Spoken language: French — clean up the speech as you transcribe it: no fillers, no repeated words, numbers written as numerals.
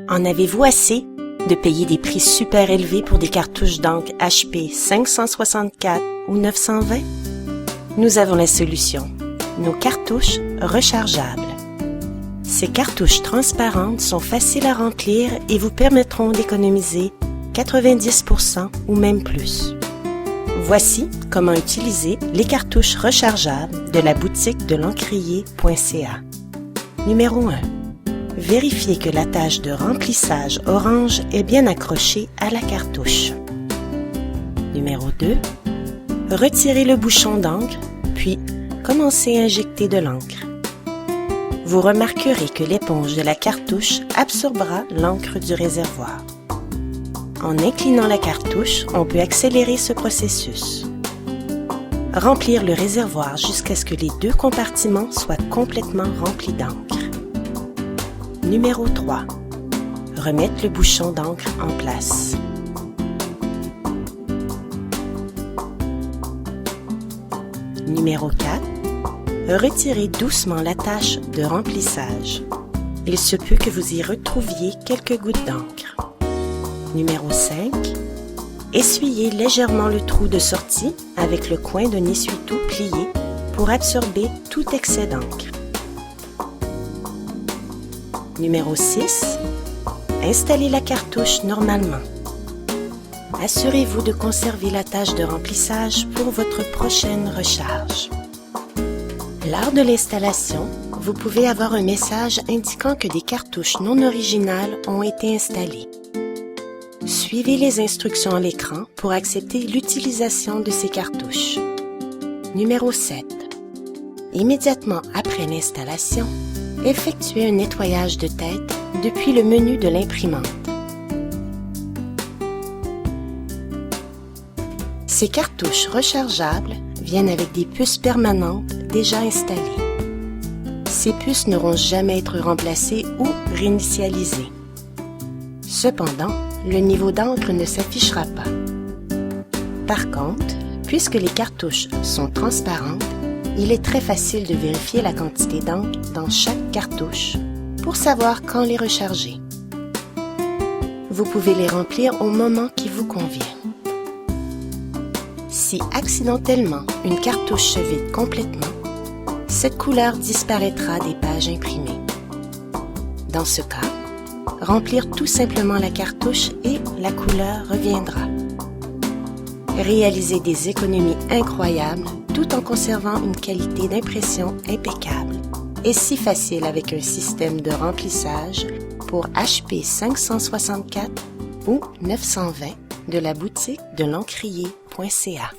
En avez-vous assez de payer des prix super élevés pour des cartouches d'encre HP 564 ou 920? Nous avons la solution. Nos cartouches rechargeables. Ces cartouches transparentes sont faciles à remplir et vous permettront d'économiser 90% ou même plus. Voici comment utiliser les cartouches rechargeables de la boutique de l'encrier.ca. Numéro 1. Vérifiez que l'attache de remplissage orange est bien accrochée à la cartouche. Numéro 2. Retirez le bouchon d'encre, puis commencez à injecter de l'encre. Vous remarquerez que l'éponge de la cartouche absorbera l'encre du réservoir. En inclinant la cartouche, on peut accélérer ce processus. Remplir le réservoir jusqu'à ce que les deux compartiments soient complètement remplis d'encre. Numéro 3. Remettre le bouchon d'encre en place. Numéro 4. Retirez doucement l'attache de remplissage. Il se peut que vous y retrouviez quelques gouttes d'encre. Numéro 5. Essuyez légèrement le trou de sortie avec le coin d'un essuie-tout plié pour absorber tout excès d'encre. Numéro 6. Installez la cartouche normalement. Assurez-vous de conserver l'attache de remplissage pour votre prochaine recharge. Lors de l'installation, vous pouvez avoir un message indiquant que des cartouches non originales ont été installées. Suivez les instructions à l'écran pour accepter l'utilisation de ces cartouches. Numéro 7. Immédiatement après l'installation, effectuez un nettoyage de tête depuis le menu de l'imprimante. Ces cartouches rechargeables viennent avec des puces permanentes déjà installées. Ces puces n'auront jamais être remplacées ou réinitialisées. Cependant, le niveau d'encre ne s'affichera pas. Par contre, puisque les cartouches sont transparentes, il est très facile de vérifier la quantité d'encre dans chaque cartouche pour savoir quand les recharger. Vous pouvez les remplir au moment qui vous convient. Si accidentellement une cartouche se vide complètement, cette couleur disparaîtra des pages imprimées. Dans ce cas, remplir tout simplement la cartouche et la couleur reviendra. Réalisez des économies incroyables tout en conservant une qualité d'impression impeccable et si facile avec un système de remplissage pour HP 564 ou 920 de la boutique de l'encrier.ca.